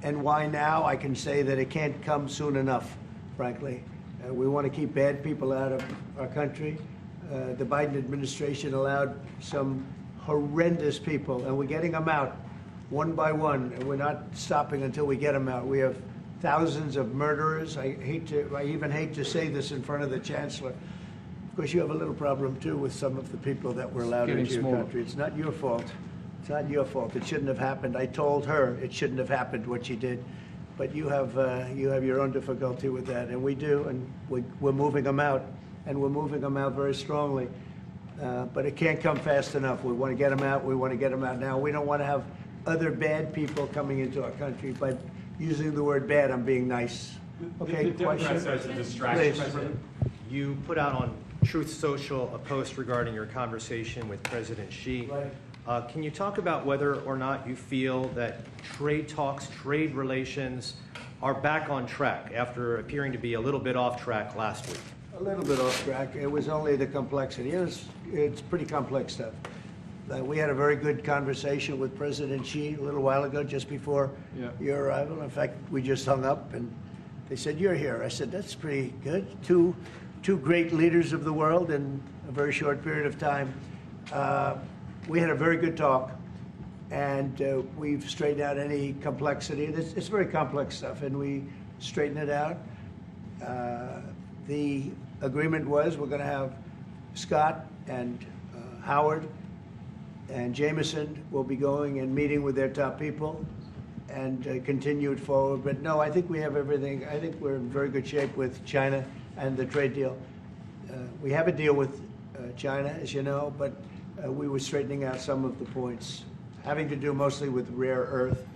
And why now? I can say that it can't come soon enough, frankly. We want to keep bad people out of our country. The Biden administration allowed some horrendous people, and we're getting them out one by one, and we're not stopping until we get them out. We have thousands of murderers. I even hate to say this in front of the chancellor. Of course, you have a little problem too with some of the people that were allowed into your country. It's not your fault. It's not your fault. It shouldn't have happened. I told her it shouldn't have happened what she did, but you have your own difficulty with that, and we do, and we're moving them out, and we're moving them out very strongly. But it can't come fast enough. We want to get them out. We want to get them out now. We don't want to have other bad people coming into our country. By using the word bad, I'm being nice. Okay, question? As a distraction, President. You put out on Truth Social a post regarding your conversation with President Xi. Right. Can you talk about whether or not you feel that trade talks, trade relations are back on track after appearing to be a little bit off track last week? A little bit off track. It was only the complexity. It's pretty complex stuff. We had a very good conversation with President Xi a little while ago, just before your arrival. In fact, we just hung up, and they said, "You're here." I said, "That's pretty good." Two great leaders of the world in a very short period of time. We had a very good talk, and we've straightened out any complexity. It's very complex stuff, and we straightened it out. The agreement was we're going to have Scott and Howard and Jameson will be going and meeting with their top people and continue it forward. But no, I think we have everything. I think we're in very good shape with China and the trade deal. We have a deal with China, as you know, but we were straightening out some of the points, having to do mostly with rare earth,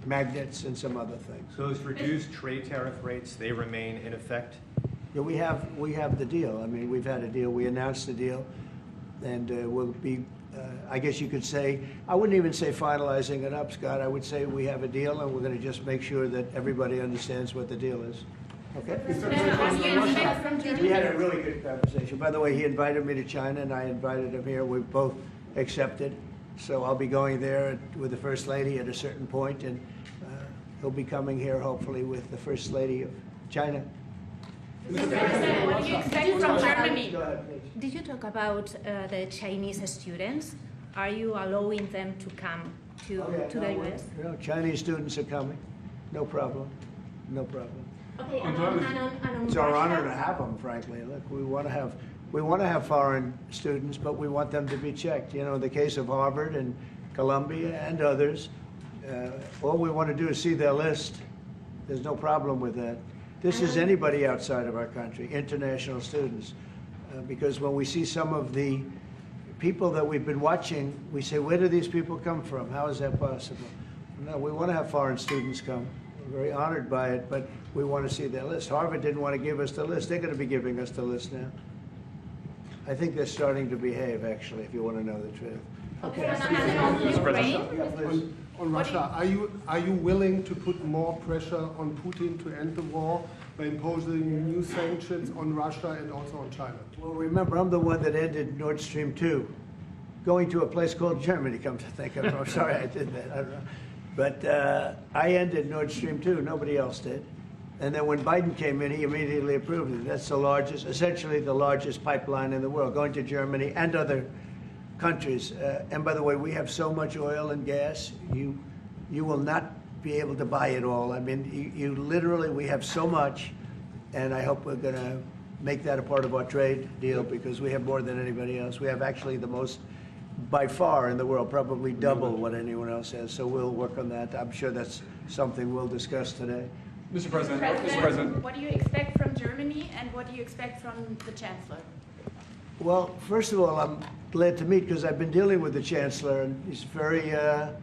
magnets, and some other things. Those reduced trade tariff rates, they remain in effect? Yeah, we have the deal. I mean, we've had a deal. We announced the deal, and we'll be, I guess you could say, I wouldn't even say finalizing it up, Scott. I would say we have a deal, and we're going to just make sure that everybody understands what the deal is. Okay? We had a really good conversation. By the way, he invited me to China, and I invited him here. We both accepted. So I'll be going there with the First Lady at a certain point, and he'll be coming here, hopefully, with the First Lady of China. Mr. President, what do you expect from Germany? Go ahead, please. Did you talk about the Chinese students? Are you allowing them to come to the U.S.? No, Chinese students are coming. No problem. No problem. Okay, and on It's our Russia? honor to have them, frankly. Look, we want to have foreign students, but we want them to be checked. You know, in the case of Harvard and Columbia and others, all we want to do is see their list. There's no problem with that. This is anybody outside of our country, international students, because when we see some of the people that we've been watching, we say, where do these people come from? How is that possible? No, we want to have foreign students come. We're very honored by it, but we want to see their list. Harvard didn't want to give us the list. They're going to be giving us the list now. I think they're starting to behave, actually, if you want to know the truth. Okay, Mr. President. On Russia, are you willing to put more pressure on Putin to end the war by imposing new sanctions on Russia and also on China? Well, remember, I'm the one that ended Nord Stream 2, going to a place called Germany, come to think of it. I'm sorry I did that. I don't know. But I ended Nord Stream 2. Nobody else did. And then when Biden came in, he immediately approved it. That's the largest, essentially the largest pipeline in the world, going to Germany and other countries. And by the way, we have so much oil and gas, you will not be able to buy it all. I mean, you literally, we have so much, and I hope we're going to make that a part of our trade deal because we have more than anybody else. We have actually the most, by far in the world, probably double what anyone else has. So we'll work on that. I'm sure that's something we'll discuss today. Mr. President, what do you expect from Germany and what do you expect from the Chancellor? Well, first of all, I'm glad to meet because I've been dealing with the Chancellor, and he's a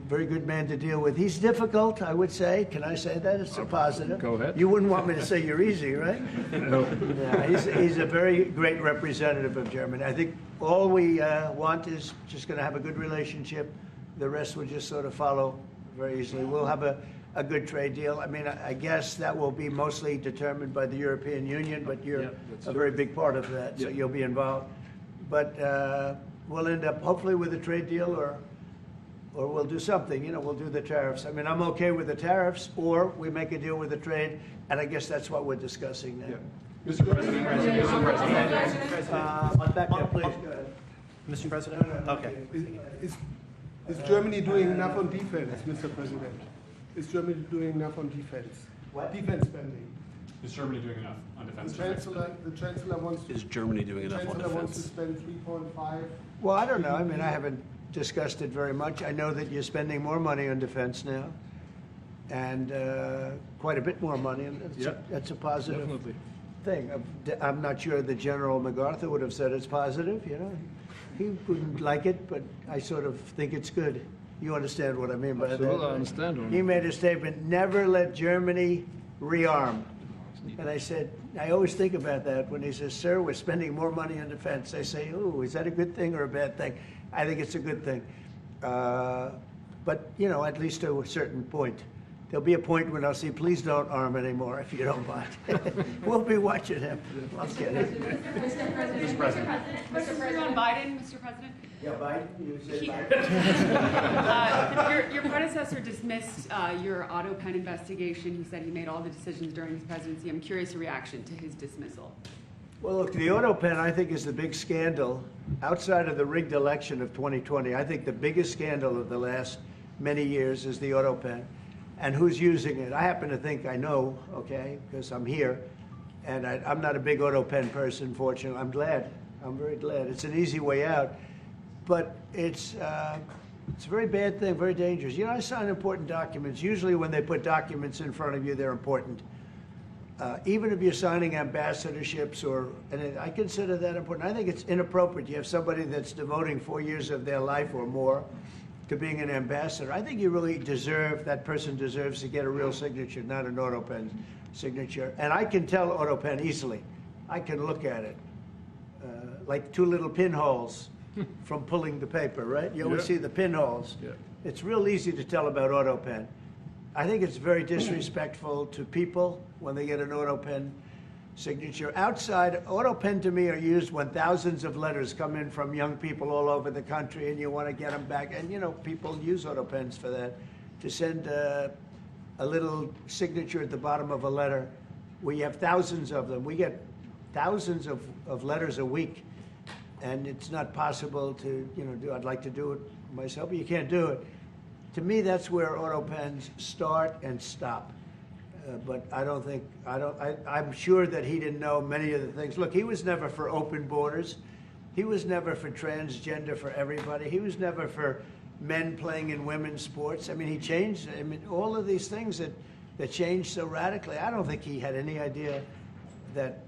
very good man to deal with. He's difficult, I would say. Can I say that? It's a positive. Go ahead. You wouldn't want me to say you're easy, right? No. Yeah, he's a very great representative of Germany. I think all we want is just going to have a good relationship. The rest will just sort of follow very easily. We'll have a good trade deal. I mean, I guess that will be mostly determined by the European Union, but you're a very big part of that, so you'll be involved. But we'll end up hopefully with a trade deal or or we'll do something, you know, we'll do the tariffs. I mean, I'm okay with the tariffs, or we make a deal with the trade, and I guess that's what we're discussing now. Yeah. Mr. President, Mr. President. Back there, please, go ahead. Mr. President? Okay. Is Germany doing enough on defense, Mr. President? Is Germany doing enough on defense? What? Defense spending. Is Germany doing enough on defense? The Chancellor wants to. Is Germany doing enough on Chancellor wants to defense? spend 3.5. Well, I don't know. I mean, I haven't discussed it very much. I know that you're spending more money on defense now, and quite a bit more money, and that's a positive Definitely. thing. I'm not sure that General MacArthur would have said it's positive, you know. He wouldn't like it, but I sort of think it's good. You understand what I mean by that? Absolutely, I understand. He made a statement, never let Germany rearm. And I said, I always think about that when he says, sir, we're spending more money on defense. I say, oh, is that a good thing or a bad thing? I think it's a good thing. But, you know, at least to a certain point. There'll be a point when I'll say, please don't arm anymore if you don't mind. We'll be watching him. I'll get it. Mr. President. Question on Biden, Mr. President. Yeah, Biden, you say Biden. Your predecessor dismissed your auto pen investigation. He said he made all the decisions during his presidency. I'm curious your reaction to his dismissal. Well, look, the auto pen, I think, is the big scandal outside of the rigged election of 2020. I think the biggest scandal of the last many years is the auto pen. And who's using it? I happen to think I know, okay, because I'm here. And I'm not a big auto pen person, fortunately. I'm glad. I'm very glad. It's an easy way out. But it's a very bad thing, very dangerous. You know, I sign important documents. Usually when they put documents in front of you, they're important. Even if you're signing ambassadorships, and I consider that important. I think it's inappropriate. You have somebody that's devoting 4 years of their life or more to being an ambassador. I think you really that person deserves to get a real signature, not an auto pen signature. And I can tell auto pen easily. I can look at it. Like two little pinholes from pulling the paper, right? You always see the pinholes. Yeah. It's real easy to tell about auto pen. I think it's very disrespectful to people when they get an auto pen signature. Outside, auto pen to me are used when thousands of letters come in from young people all over the country and you want to get them back. And, you know, people use auto pens for that, to send a little signature at the bottom of a letter. We have thousands of them. We get thousands of letters a week, and it's not possible to, you know, do. I'd like to do it myself, but you can't do it. To me, that's where auto pens start and stop. But I'm sure that he didn't know many of the things. Look, he was never for open borders. He was never for transgender for everybody. He was never for men playing in women's sports. I mean, he changed, all of these things that changed so radically. I don't think he had any idea that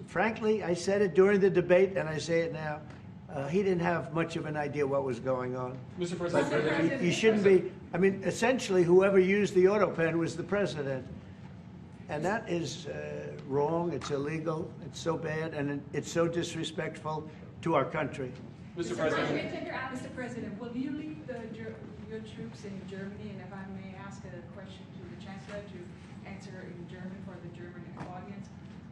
frankly, I said it during the debate and I say it now, he didn't have much of an idea what was going on. Mr. President. He shouldn't be, essentially whoever used the auto pen was the president. And that is wrong, it's illegal, it's so bad, and it's so disrespectful to our country. Mr. President. Mr. President, will you lead your troops in Germany? And if I may ask a question to the Chancellor to answer in German for the German audience,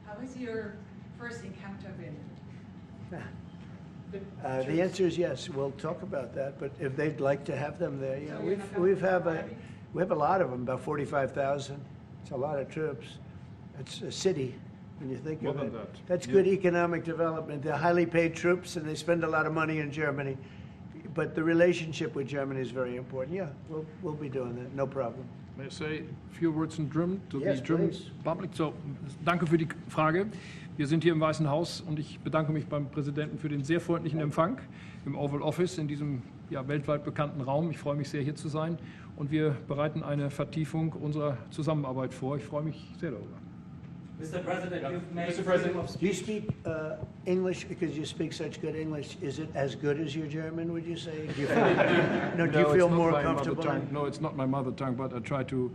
how has your first encounter been? The answer is yes. We'll talk about that. But if they'd like to have them there, yeah, So we have a lot of them, about 45,000. It's a lot of troops. It's a city when you think of it. That's good economic development. They're highly paid troops, and they spend a lot of money in Germany. But the relationship with Germany is very important. Yeah, we'll be doing that. No problem. May I say a few words in German to Yes, the German please. public? So, danke für die Frage. Wir sind hier im Weißen Haus und ich bedanke mich beim Präsidenten für den sehr freundlichen Empfang im Oval Office in diesem weltweit bekannten Raum. Ich freue mich sehr, hier zu sein und wir bereiten eine Vertiefung unserer Zusammenarbeit vor. Ich freue mich sehr darüber. Mr. President, you've made Mr. President. Do you speak English because you speak such good English? Is it as good as your German, would you say? Do you feel, do you it's feel not more my mother comfortable? tongue. No, it's not my mother tongue, but I try to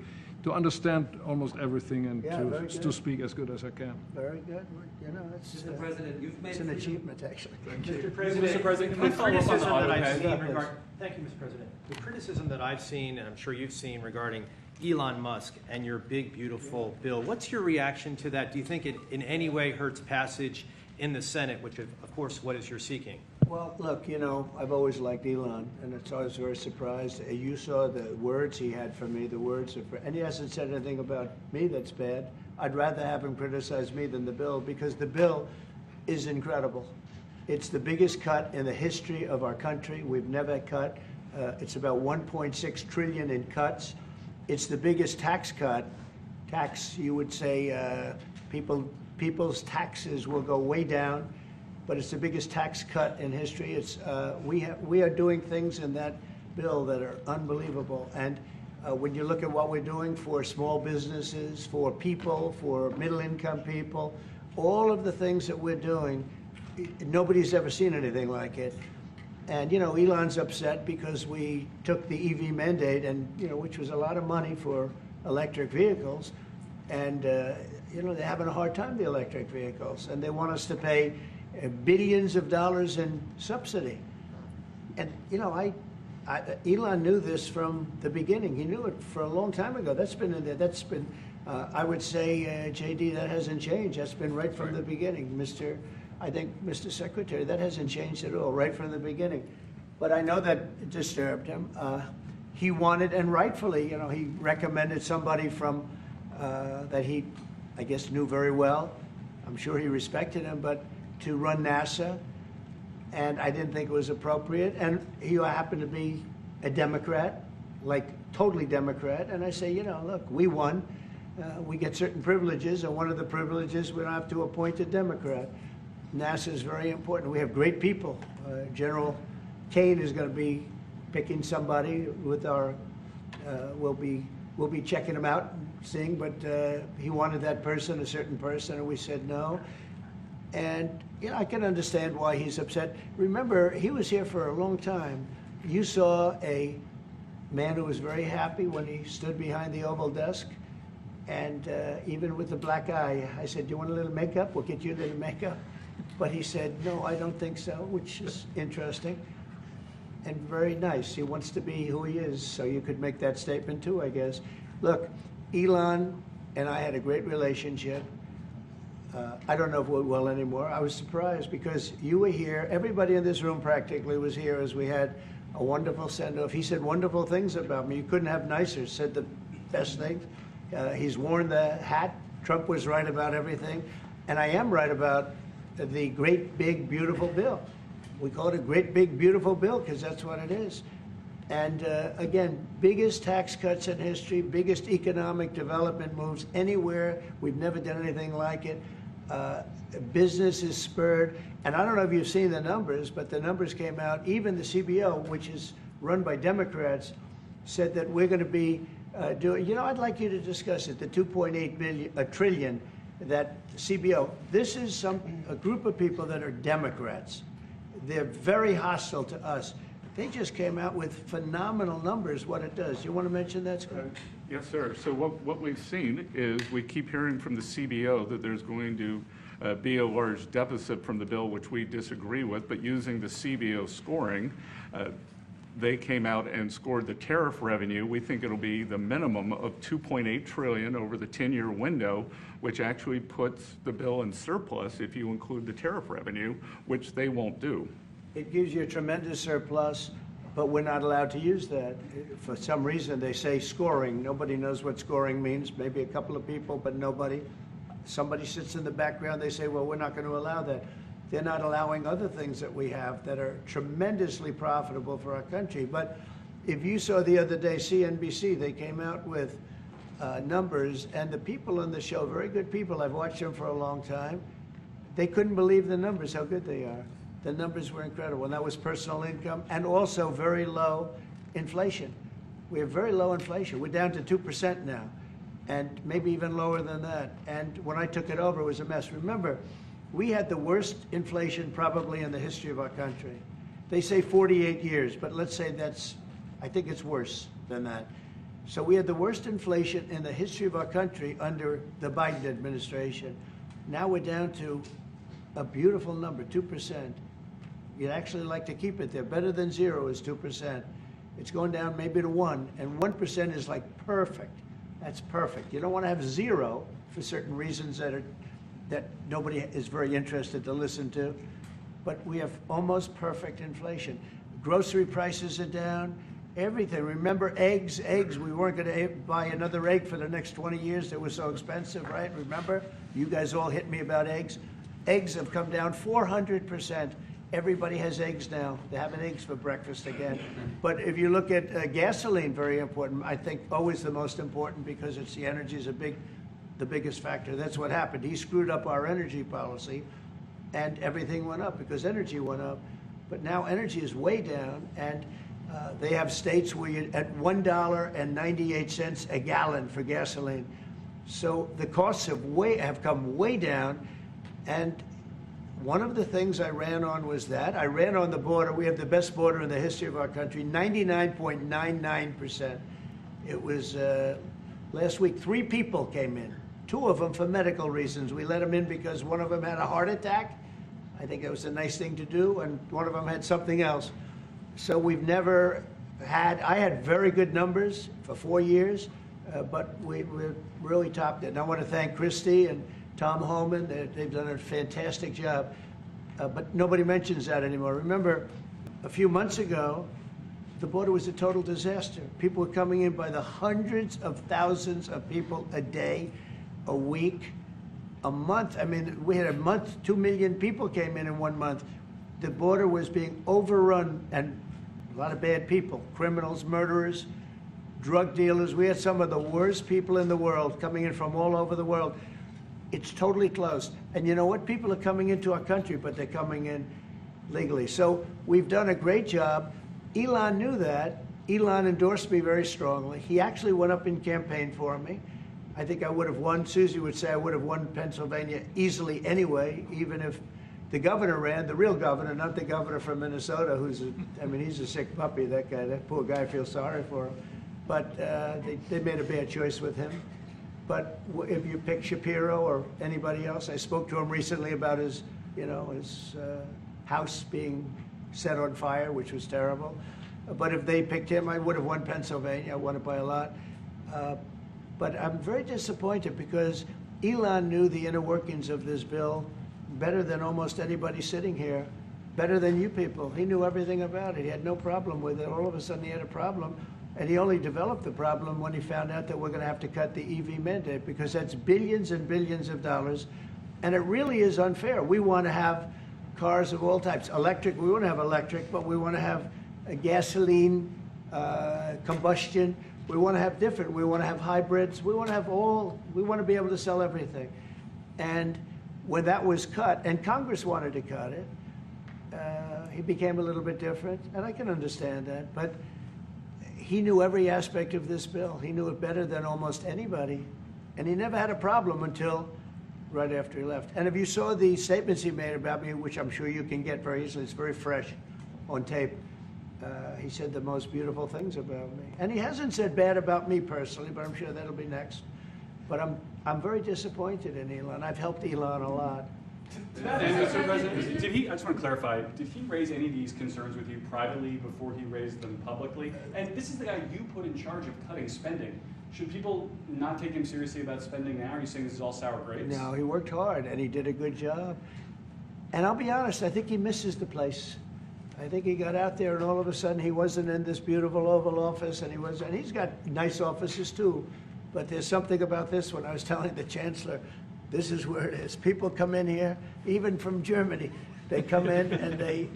understand almost everything and Yeah, very to good. speak as good as I can. Very good. You know, it's Mr. President, you've made it's an achievement, actually. Mr. President, President, can I the follow up on the criticism auto that I've pen? seen Yes. regarding, thank you, Mr. President. The criticism that I've seen, and I'm sure you've seen, regarding Elon Musk and your big, beautiful bill, what's your reaction to that? Do you think it in any way hurts passage in the Senate, which of course, what is you're seeking? Well, look, you know, I've always liked Elon, and it's always very surprised. You saw the words he had for me, the words of, and he hasn't said anything about me that's bad. I'd rather have him criticize me than the bill, because the bill is incredible. It's the biggest cut in the history of our country. We've never cut. It's about 1.6 trillion in cuts. It's the biggest tax cut. You would say, people's taxes will go way down, but it's the biggest tax cut in history. It's we are doing things in that bill that are unbelievable. And when you look at what we're doing for small businesses, for people, for middle-income people, all of the things that we're doing, nobody's ever seen anything like it. And, you know, Elon's upset because we took the EV mandate, and, you know, which was a lot of money for electric vehicles. And, you know, they're having a hard time, the electric vehicles. And they want us to pay billions of dollars in subsidy. And, you know, Elon knew this from the beginning. He knew it for a long time ago. That's been in there. That's been, I would say, JD, that hasn't changed. That's been right from the beginning. Mr. Secretary, that hasn't changed at all, right from the beginning. But I know that disturbed him. He wanted, and rightfully, you know, he recommended somebody from, that he, I guess, knew very well. I'm sure he respected him, but to run NASA. And I didn't think it was appropriate. And he happened to be a Democrat, like totally Democrat. And I say, you know, look, we won. We get certain privileges, and one of the privileges, we don't have to appoint a Democrat. NASA is very important. We have great people. General Kane is going to be picking somebody with our, we'll be checking him out and seeing, but he wanted that person, a certain person, and we said no. And, you know, I can understand why he's upset. Remember, he was here for a long time. You saw a man who was very happy when he stood behind the Oval Desk. And even with the black eye, I said, do you want a little makeup? We'll get you a little makeup. But he said, no, I don't think so, which is interesting and very nice. He wants to be who he is, so you could make that statement too, I guess. Look, Elon and I had a great relationship. I don't know if we're well anymore. I was surprised because you were here. Everybody in this room practically was here as we had a wonderful send-off. He said wonderful things about me. You couldn't have nicer. Said the best things. He's worn the hat. Trump was right about everything. And I am right about the great, big, beautiful bill. We call it a great, big, beautiful bill because that's what it is. And again, biggest tax cuts in history, biggest economic development moves anywhere. We've never done anything like it. Business is spurred. And I don't know if you've seen the numbers, but the numbers came out. Even the CBO, which is run by Democrats, said that we're going to be doing, you know, I'd like you to discuss it, the 2.8 trillion, that CBO. This is a group of people that are Democrats. They're very hostile to us. They just came out with phenomenal numbers, what it does. You want to mention that, Scott? Yes, sir. So what we've seen is we keep hearing from the CBO that there's going to be a large deficit from the bill, which we disagree with, but using the CBO scoring, they came out and scored the tariff revenue. We think it'll be the minimum of 2.8 trillion over the 10-year window, which actually puts the bill in surplus if you include the tariff revenue, which they won't do. It gives you a tremendous surplus, but we're not allowed to use that. For some reason, they say scoring. Nobody knows what scoring means. Maybe a couple of people, but nobody. Somebody sits in the background. They say, well, we're not going to allow that. They're not allowing other things that we have that are tremendously profitable for our country. But if you saw the other day, CNBC, they came out with numbers, and the people on the show, very good people, I've watched them for a long time, they couldn't believe the numbers, how good they are. The numbers were incredible, and that was personal income and also very low inflation. We have very low inflation. We're down to 2% now, and maybe even lower than that. And when I took it over, it was a mess. Remember, we had the worst inflation probably in the history of our country. They say 48 years, but let's say I think it's worse than that. So we had the worst inflation in the history of our country under the Biden administration. Now we're down to a beautiful number, 2%. You'd actually like to keep it there. Better than 0 is 2%. It's going down maybe to 1, and 1% is like perfect. That's perfect. You don't want to have 0 for certain reasons that nobody is very interested to listen to. but we have almost perfect inflation. Grocery prices are down, everything. Remember eggs? Eggs, we weren't going to buy another egg for the next 20 years. They were so expensive, right? Remember? You guys all hit me about eggs. Eggs have come down 400%. Everybody has eggs now. They're having eggs for breakfast again. But if you look at gasoline, very important. I think always the most important because it's the energy is the biggest factor. That's what happened. He screwed up our energy policy, and everything went up because energy went up. But now energy is way down, and they have states where you're at $1.98 a gallon for gasoline. So the costs have come way down, and one of the things I ran on was that. I ran on the border. We have the best border in the history of our country, 99.99%. It was last week, 3 people came in, 2 of them for medical reasons. We let them in because one of them had a heart attack. I think it was a nice thing to do, and one of them had something else. So we've never had, I had very good numbers for 4 years, but we really topped it. And I want to thank Christie and Tom Homan. They've done a fantastic job, but nobody mentions that anymore. Remember, a few months ago, the border was a total disaster. People were coming in by the hundreds of thousands of people a day, a week, a month. I mean, we had a month, 2 million people came in 1 month. The border was being overrun, and a lot of bad people, criminals, murderers, drug dealers. We had some of the worst people in the world coming in from all over the world. It's totally closed. And you know what? People are coming into our country, but they're coming in legally. So we've done a great job. Elon knew that. Elon endorsed me very strongly. He actually went up in campaign for me. I think I would have won. Susie would say I would have won Pennsylvania easily anyway, even if the governor ran, the real governor, not the governor from Minnesota, he's a sick puppy, that guy. That poor guy, I feel sorry for him. But they made a bad choice with him. But if you pick Shapiro or anybody else, I spoke to him recently about his house being set on fire, which was terrible. But if they picked him, I would have won Pennsylvania. I won it by a lot. But I'm very disappointed because Elon knew the inner workings of this bill better than almost anybody sitting here, better than you people. He knew everything about it. He had no problem with it. All of a sudden he had a problem. And he only developed the problem when he found out that we're going to have to cut the EV mandate, because that's billions and billions of dollars. And it really is unfair. We want to have cars of all types. Electric, we want to have electric, but we want to have a gasoline, combustion. We want to have different. We want to have hybrids. We want to have we want to be able to sell everything. And when that was cut, and Congress wanted to cut it, he became a little bit different. And I can understand that. But he knew every aspect of this bill. He knew it better than almost anybody. And he never had a problem until right after he left. And if you saw the statements he made about me, which I'm sure you can get very easily, it's very fresh on tape, he said the most beautiful things about me. And he hasn't said bad about me personally, but I'm sure that'll be next. But I'm very disappointed in Elon. I've helped Elon a lot. And Mr. President, I just want to clarify, did he raise any of these concerns with you privately before he raised them publicly? And this is the guy you put in charge of cutting spending. Should people not take him seriously about spending now? Are you saying this is all sour grapes? No, he worked hard and he did a good job. And I'll be honest, I think he misses the place. I think he got out there and all of a sudden he wasn't in this beautiful Oval Office, and he's got nice offices too. But there's something about this one. I was telling the Chancellor, this is where it is. People come in here, even from Germany. They come in and they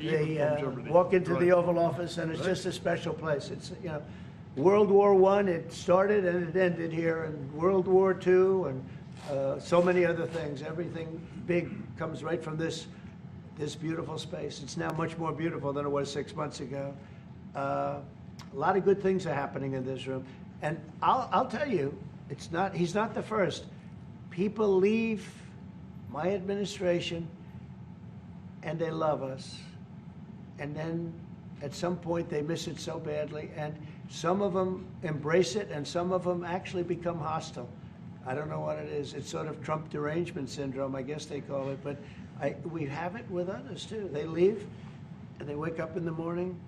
walk into the Oval Office, and it's just a special place. It's, World War I, it started and it ended here, and World War II, and so many other things. Everything big comes right from this beautiful space. It's now much more beautiful than it was 6 months ago. A lot of good things are happening in this room. And I'll tell you, he's not the first. People leave my administration and they love us. And then at some point they miss it so badly. And some of them embrace it and some of them actually become hostile. I don't know what it is. It's sort of Trump derangement syndrome, I guess they call it. But we have it with others too. They leave and they wake up in the morning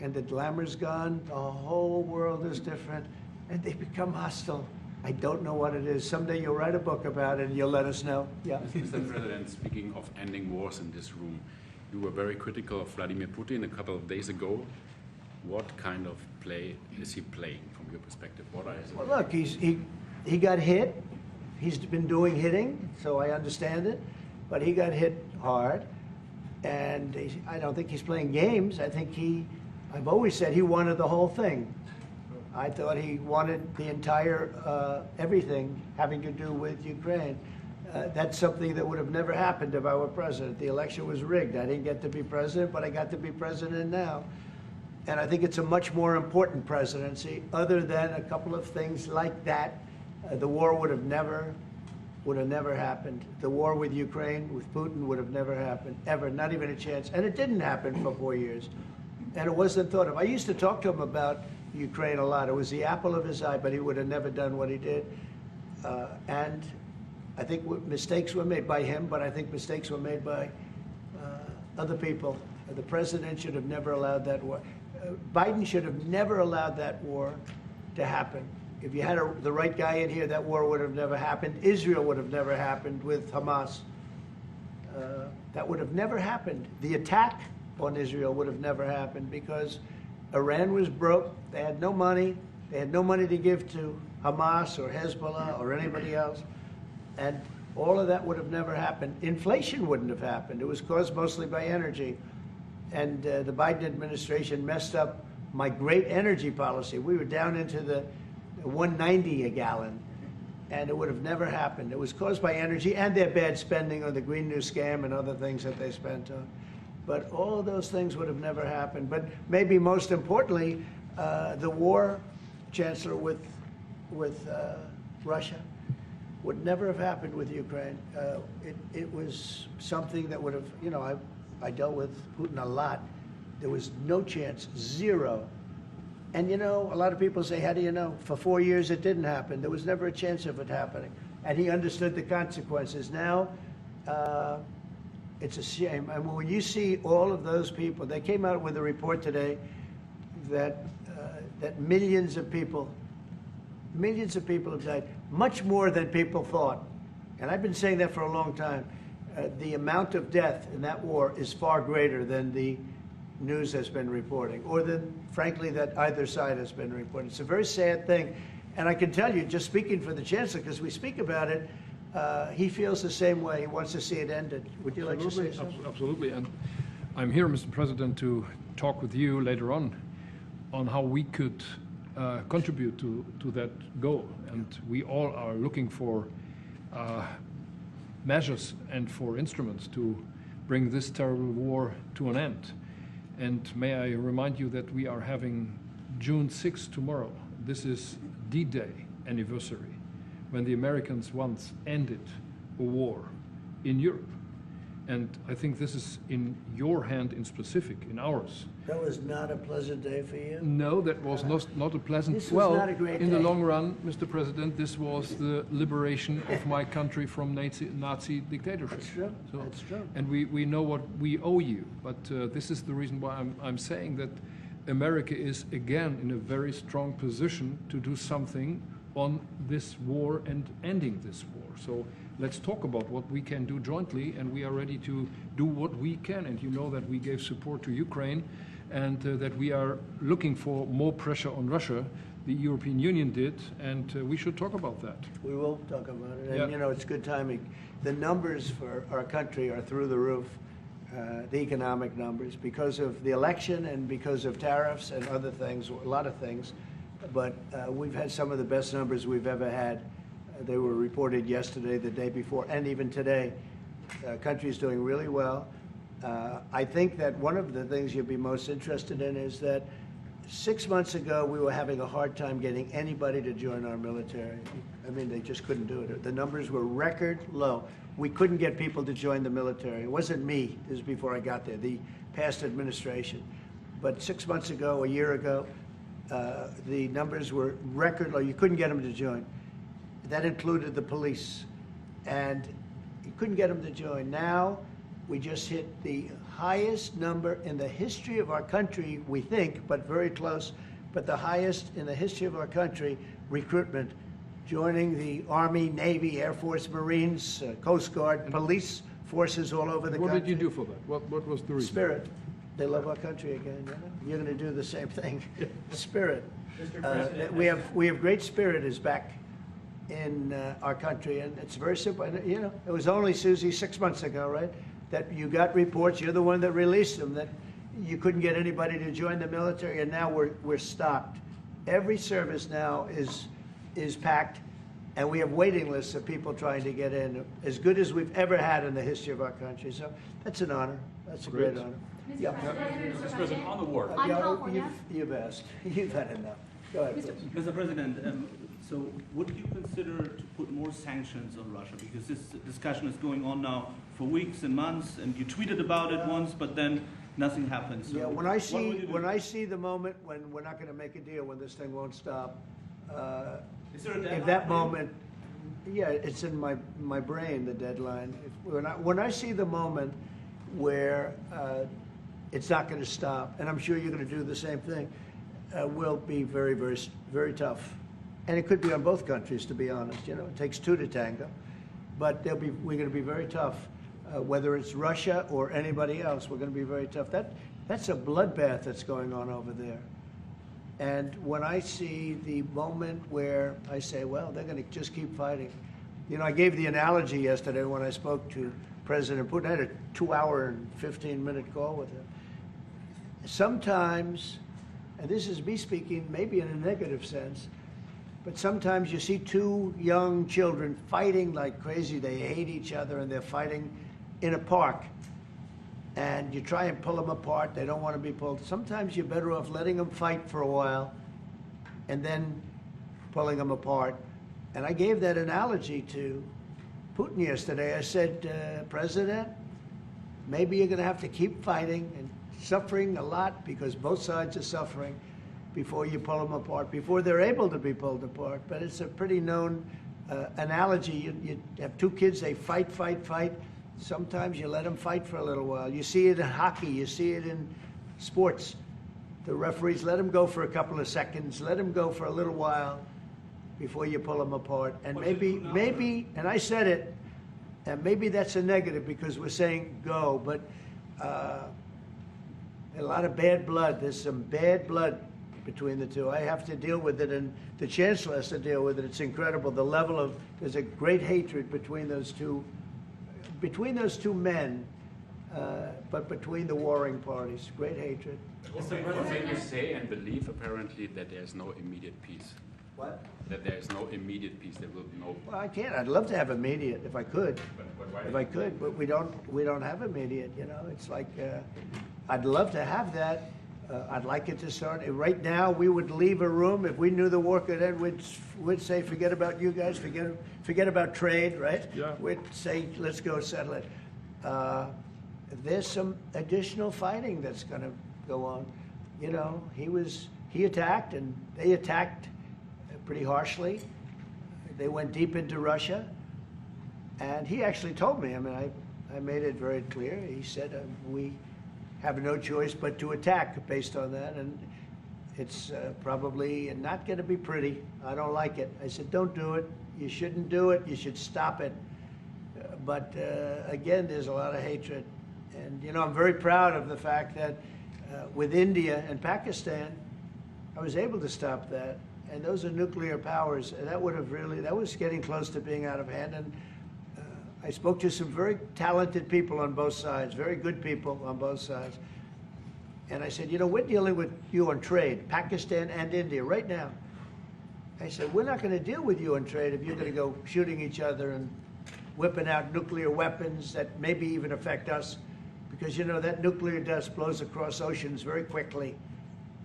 and the glamour's gone. The whole world is different and they become hostile. I don't know what it is. Someday you'll write a book about it and you'll let us know. Yeah. Mr. President, speaking of ending wars in this room, you were very critical of Vladimir Putin a couple of days ago. What kind of play is he playing from your perspective? What are his... Well, look, he got hit. He's been doing hitting, so I understand it. But he got hit hard, and I don't think he's playing games. I think I've always said he wanted the whole thing. I thought he wanted the entire, everything having to do with Ukraine. That's something that would have never happened if I were president. The election was rigged. I didn't get to be president, but I got to be president now. And I think it's a much more important presidency. Other than a couple of things like that, the war would have never happened. The war with Ukraine, with Putin, would have never happened, ever, not even a chance. And it didn't happen for 4 years. And it wasn't thought of. I used to talk to him about Ukraine a lot. It was the apple of his eye, but he would have never done what he did. And I think mistakes were made by him, but I think mistakes were made by other people. The president should have never allowed that war. Biden should have never allowed that war to happen. If you had the right guy in here, that war would have never happened. Israel would have never happened with Hamas. That would have never happened. The attack on Israel would have never happened because Iran was broke. They had no money. They had no money to give to Hamas or Hezbollah or anybody else. And all of that would have never happened. Inflation wouldn't have happened. It was caused mostly by energy. And the Biden administration messed up my great energy policy. We were down into the 190 a gallon, and it would have never happened. It was caused by energy and their bad spending on the Green New Scam and other things that they spent on. But all of those things would have never happened. But maybe most importantly, the war chancellor with Russia would never have happened with Ukraine. It was something that would have, you know, I dealt with Putin a lot. There was no chance, zero. And you know, a lot of people say, how do you know? For 4 years it didn't happen. There was never a chance of it happening. And he understood the consequences. Now, it's a shame. And when you see all of those people, they came out with a report today that millions of people have died, much more than people thought. And I've been saying that for a long time. The amount of death in that war is far greater than the news has been reporting, or than, frankly, that either side has been reporting. It's a very sad thing. And I can tell you, just speaking for the chancellor, because we speak about it, he feels the same way. He wants to see it ended. Would you like to say something? Absolutely. And I'm here, Mr. President, to talk with you later on how we could contribute to that goal. And we all are looking for measures and for instruments to bring this terrible war to an end. And may I remind you that we are having June 6th tomorrow. This is D-Day anniversary, when the Americans once ended a war in Europe. And I think this is in your hand in specific, in ours. That was not a pleasant day for you? No, that was not a pleasant... This was not a great in day. the long run, Mr. President, this was the liberation of my country from Nazi dictatorship. That's true. So, that's true. And we know what we owe you. But this is the reason why I'm saying that America is, again, in a very strong position to do something on this war and ending this war. So let's talk about what we can do jointly, and we are ready to do what we can. And you know that we gave support to Ukraine, and that we are looking for more pressure on Russia. The European Union did, and we should talk about that. We will talk about it. Yeah. And, you know, it's good timing. The numbers for our country are through the roof, the economic numbers, because of the election and because of tariffs and other things, a lot of things. But we've had some of the best numbers we've ever had. They were reported yesterday, the day before, and even today. Country's doing really well. I think that one of the things you'll be most interested in is that 6 months ago, we were having a hard time getting anybody to join our military. I mean, they just couldn't do it. The numbers were record low. We couldn't get people to join the military. It wasn't me. This was before I got there, the past administration. But 6 months ago, a year ago, the numbers were record low. You couldn't get them to join. That included the police. And you couldn't get them to join. Now, we just hit the highest number in the history of our country, we think, but very close, but the highest in the history of our country recruitment joining the Army, Navy, Air Force, Marines, Coast Guard, police forces all over the country. What did you do for that? What was the reason? Spirit. They love our country again. You know? You're going to do the same thing. Spirit. We have great spirit is back in our country, and it's very simple. And, you know, it was only, Susie, 6 months ago, right, that you got reports. You're the one that released them that you couldn't get anybody to join the military, and now we're stocked. Every service now is packed, and we have waiting lists of people trying to get in, as good as we've ever had in the history of our country. So that's an honor. That's a great honor. Mr. Mr. President, on the war. On California? You've asked. You've had enough. Go ahead. please. Mr. President, so would you consider to put more sanctions on Russia? Because this discussion is going on now for weeks and months, and you tweeted about it once, but then nothing happens. So Yeah, when what I see the moment when we're not going to make a deal, when this thing won't stop, Is there a if deadline that for you? moment, yeah, it's in my brain, the deadline. When I see the moment where it's not going to stop, and I'm sure you're going to do the same thing, will be very, very, very tough. And it could be on both countries, to be honest. You know, it takes two to tango. But we're going to be very tough. Whether it's Russia or anybody else, we're going to be very tough. That's a bloodbath that's going on over there. And when I see the moment where I say, well, they're going to just keep fighting. You know, I gave the analogy yesterday when I spoke to President Putin. I had a 2-hour and 15-minute call with him. Sometimes, and this is me speaking maybe in a negative sense, but sometimes you see two young children fighting like crazy. They hate each other, and they're fighting in a park. And you try and pull them apart. They don't want to be pulled. Sometimes you're better off letting them fight for a while and then pulling them apart. And I gave that analogy to Putin yesterday. I said, President, maybe you're going to have to keep fighting and suffering a lot, because both sides are suffering, before you pull them apart, before they're able to be pulled apart. But it's a pretty known analogy. You have two kids, they fight. Sometimes you let them fight for a little while. You see it in hockey. You see it in sports. The referees let them go for a couple of seconds, let them go for a little while before you pull them apart. And maybe, and I said it, and maybe that's a negative because we're saying go, but a lot of bad blood. There's some bad blood between the two. I have to deal with it, and the Chancellor has to deal with it. It's incredible. The level of, there's a great hatred between those two men, but between the warring parties. Great hatred. Mr. President, you say and believe apparently that there is no immediate peace. What? That there is no immediate peace. There will be no. Well, I can't. I'd love to have immediate if I could. But why? If I could, but we don't have immediate. You know, it's like I'd love to have that. I'd like it to start right now. We would leave a room if we knew the war could end. We'd say, forget about you guys. Forget about trade, right? Yeah. We'd say, let's go settle it. There's some additional fighting that's going to go on. You know, he attacked, and they attacked pretty harshly. They went deep into Russia, and he actually told me. I mean, I made it very clear. He said we have no choice but to attack based on that, and it's probably not going to be pretty. I don't like it. I said, don't do it. You shouldn't do it. You should stop it. But again, there's a lot of hatred. And, you know, I'm very proud of the fact that with India and Pakistan, I was able to stop that. And those are nuclear powers. And that was getting close to being out of hand. And I spoke to some very talented people on both sides, very good people on both sides. And I said, you know, we're dealing with you on trade, Pakistan and India, right now. I said, we're not going to deal with you on trade if you're going to go shooting each other and whipping out nuclear weapons that maybe even affect us. Because, you know, that nuclear dust blows across oceans very quickly.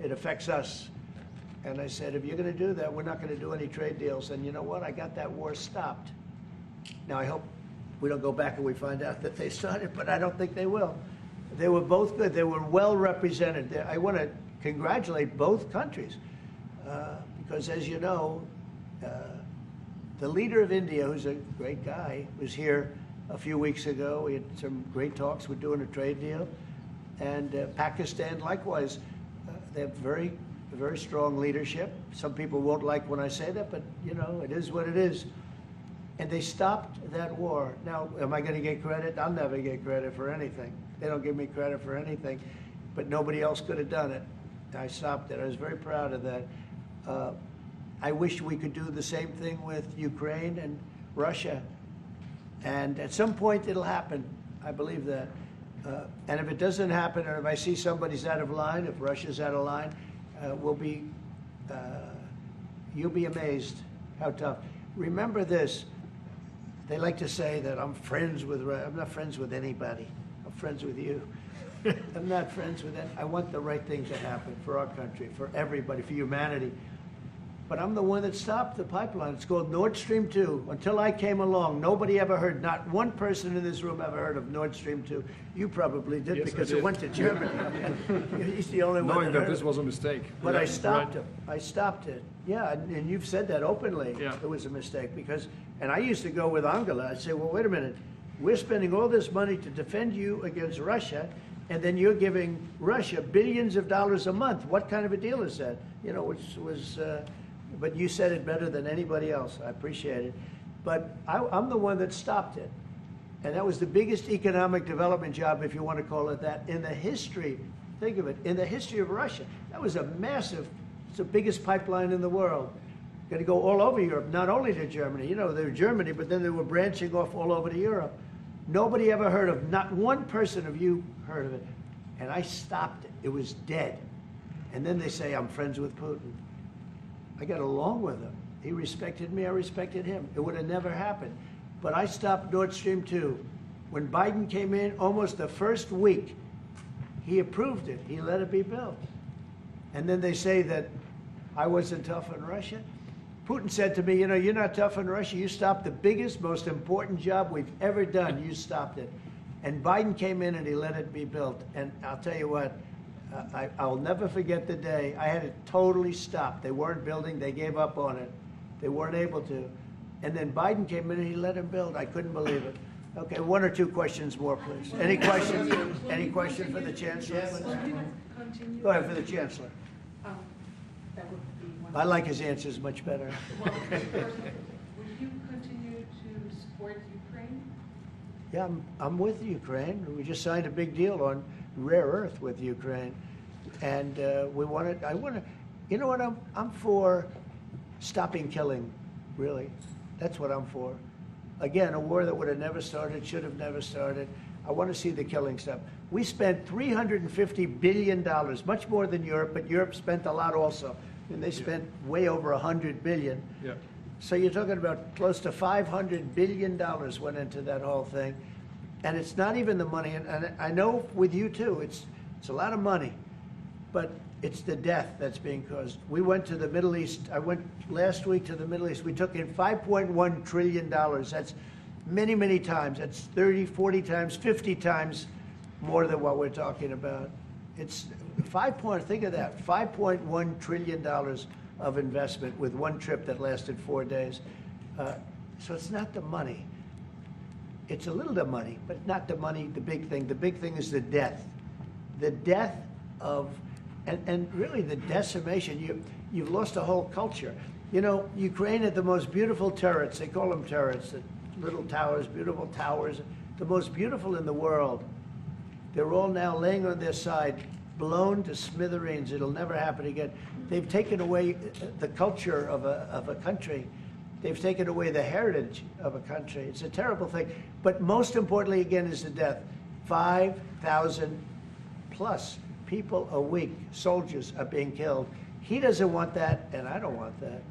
It affects us. And I said, if you're going to do that, we're not going to do any trade deals. And you know what? I got that war stopped. Now, I hope we don't go back and we find out that they started, but I don't think they will. They were both good. They were well represented. I want to congratulate both countries because, as you know, the leader of India, who's a great guy, was here a few weeks ago. We had some great talks. We're doing a trade deal. And Pakistan, likewise, they have very very strong leadership. Some people won't like when I say that, but you know, it is what it is. And they stopped that war. Now, am I going to get credit? I'll never get credit for anything. They don't give me credit for anything, but nobody else could have done it. I stopped it. I was very proud of that. I wish we could do the same thing with Ukraine and Russia. And at some point it'll happen. I believe that. And if it doesn't happen, or if I see somebody's out of line, if Russia's out of line, you'll be amazed how tough. Remember this. They like to say that I'm friends with Russia. I'm not friends with anybody. I'm friends with you. I'm not friends with that. I want the right thing to happen for our country, for everybody, for humanity. But I'm the one that stopped the pipeline. It's called Nord Stream 2. Until I came along, nobody ever heard, not one person in this room ever heard of Nord Stream 2. You probably did, yes, because it went to Germany. He's the only one knowing that that this was a mistake. But Yeah, I stopped right. him. I stopped it. Yeah, and you've said that openly. Yeah. It was a mistake because, and I used to go with Angela. I'd say, well, wait a minute. We're spending all this money to defend you against Russia, and then you're giving Russia billions of dollars a month. What kind of a deal is that? You know, which was, but you said it better than anybody else. I appreciate it. But I'm the one that stopped it. And that was the biggest economic development job, if you want to call it that, in the history, think of it, in the history of Russia. That was a massive, it's the biggest pipeline in the world. Going to go all over Europe, not only to Germany. You know, they were Germany, but then they were branching off all over to Europe. Nobody ever heard of, not one person of you heard of it. And I stopped it. It was dead. And then they say, I'm friends with Putin. I got along with him. He respected me, I respected him. It would have never happened. But I stopped Nord Stream 2. When Biden came in, almost the first week, he approved it. He let it be built. And then they say that I wasn't tough on Russia. Putin said to me, you know, you're not tough on Russia. You stopped the biggest, most important job we've ever done. You stopped it. And Biden came in and he let it be built. And I'll tell you what, I'll never forget the day. I had it totally stopped. They weren't building. They gave up on it. They weren't able to. And then Biden came in and he let him build. I couldn't believe it. Okay, one or two questions more, please. Any questions? Any question for the Chancellor? Continue. Go ahead, for the Chancellor. That would be one. I like his answers much better. Well, first, would you continue to support Ukraine? Yeah, I'm with Ukraine. We just signed a big deal on rare earth with Ukraine. And we want to, you know what, I'm for stopping killing, really. That's what I'm for. Again, a war that would have never started, should have never started. I want to see the killing stop. We spent $350 billion, much more than Europe, but Europe spent a lot also. And they spent way over $100 billion. Yeah. So you're talking about close to $500 billion went into that whole thing. And it's not even the money, and I know with you too, it's a lot of money, but it's the death that's being caused. We went to the Middle East. I went last week to the Middle East. We took in $5.1 trillion. That's many, many times. That's 30, 40 times, 50 times more than what we're talking about. It's think of that, $5.1 trillion of investment with one trip that lasted 4 days. So it's not the money. It's a little the money, but not the money, the big thing. The big thing is the death. The death of, and really the decimation. You've lost a whole culture. You know, Ukraine had the most beautiful turrets. They call them turrets, the little towers, beautiful towers, the most beautiful in the world. They're all now laying on their side, blown to smithereens. It'll never happen again. They've taken away the culture of a country. They've taken away the heritage of a country. It's a terrible thing. But most importantly, again, is the death. 5,000 plus people a week, soldiers, are being killed. He doesn't want that, and I don't want that.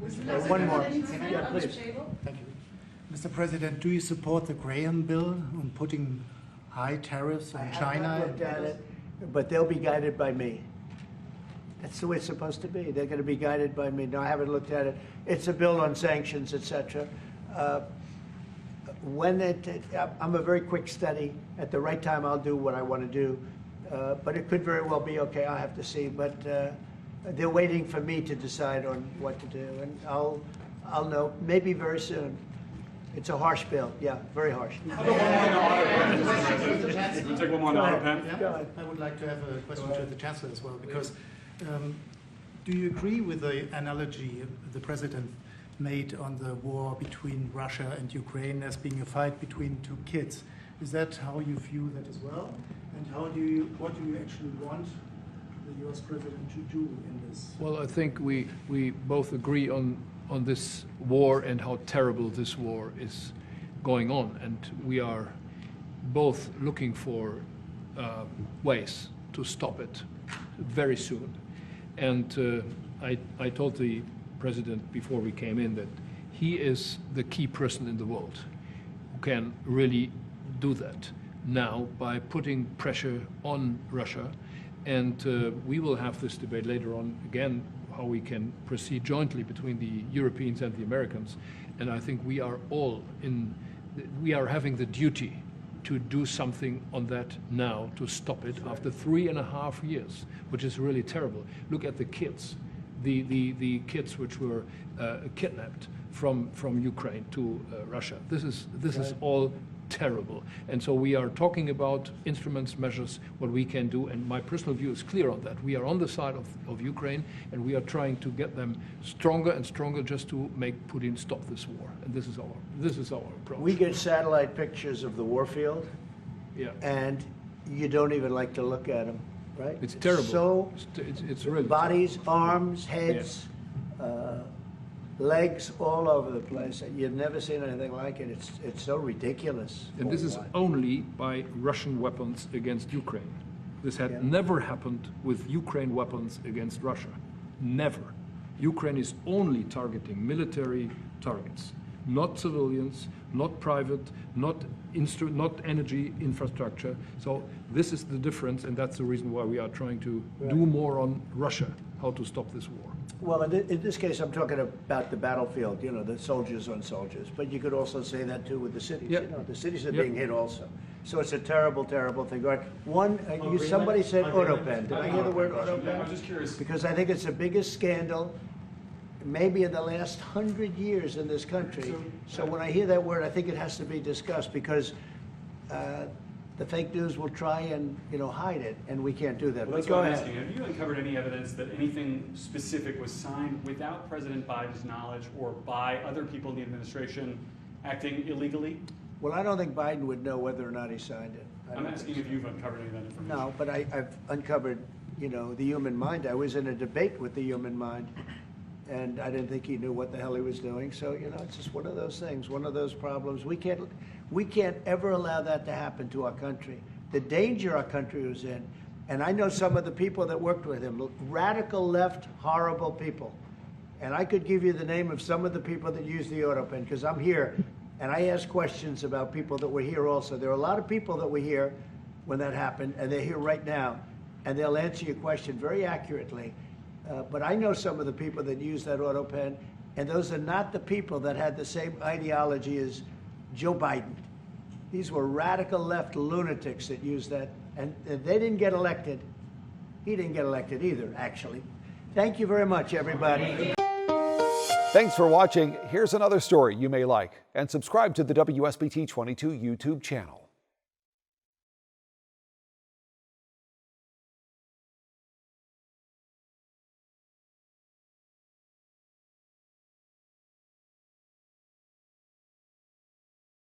One more. Yeah, please. Thank you. Mr. President, do you support the Graham bill on putting high tariffs on China? I haven't looked at it, but they'll be guided by me. That's the way it's supposed to be. They're going to be guided by me. No, I haven't looked at it. It's a bill on sanctions, etc. I'm a very quick study. At the right time, I'll do what I want to do. But it could very well be okay. I'll have to see. But they're waiting for me to decide on what to do, and I'll know maybe very soon. It's a harsh bill. Yeah, very harsh. We'll take one more on the auto pen. Yeah. I would like to have a question to the Chancellor as well, because Do you agree with the analogy the president made on the war between Russia and Ukraine as being a fight between two kids? Is that how you view that as well? And what do you actually want the US president to do in this? Well, I think we both agree on this war and how terrible this war is going on. And we are both looking for ways to stop it very soon. And I told the president before we came in that he is the key person in the world who can really do that now by putting pressure on Russia. And we will have this debate later on again, how we can proceed jointly between the Europeans and the Americans. And I think we are having the duty to do something on that now to stop it after 3.5 years, which is really terrible. Look at the kids, the kids which were kidnapped from Ukraine to Russia. This is all terrible. And so we are talking about instruments, measures, what we can do. And my personal view is clear on that. We are on the side of Ukraine, and we are trying to get them stronger and stronger just to make Putin stop this war. And this is our approach. We get satellite pictures of the war field, and you don't even like to look at them, right? It's terrible. So it's really bodies, arms, heads, legs all over the place. You've never seen anything like it. It's so ridiculous. And this is only by Russian weapons against Ukraine. This had never happened with Ukraine weapons against Russia. Never. Ukraine is only targeting military targets, not civilians, not private, not energy infrastructure. So this is the difference, and that's the reason why we are trying to do more on Russia, how to stop this war. Well, in this case, I'm talking about the battlefield, the soldiers on soldiers. But you could also say that, too, with the cities. The cities are being hit also. So it's a terrible, terrible thing. Somebody said autopen. Did I hear the word autopen? I'm just curious. Because I think it's the biggest scandal maybe in the last 100 years in this country. So when I hear that word, I think it has to be discussed, because the fake news will try and hide it, and we can't do that. Well, that's but go what I'm ahead. asking. Have you uncovered any evidence that anything specific was signed without President Biden's knowledge or by other people in the administration acting illegally? Well, I don't think Biden would know whether or not he signed it. I'm asking if you've uncovered any of that information. No, but I've uncovered, the human mind. I was in a debate with the human mind, and I didn't think he knew what the hell he was doing. So, it's just one of those things, one of those problems. We can't ever allow that to happen to our country. The danger our country was in, and I know some of the people that worked with him, radical left, horrible people. And I could give you the name of some of the people that used the autopen, because I'm here, and I ask questions about people that were here also. There are a lot of people that were here when that happened, and they're here right now, and they'll answer your question very accurately. But I know some of the people that use that autopen, and those are not the people that had the same ideology as Joe Biden. These were radical left lunatics that used that, and they didn't get elected. He didn't get elected either, actually. Thank you very much, everybody. Thanks for watching. Here's another story you may like, and subscribe to the WSBT 22 YouTube channel.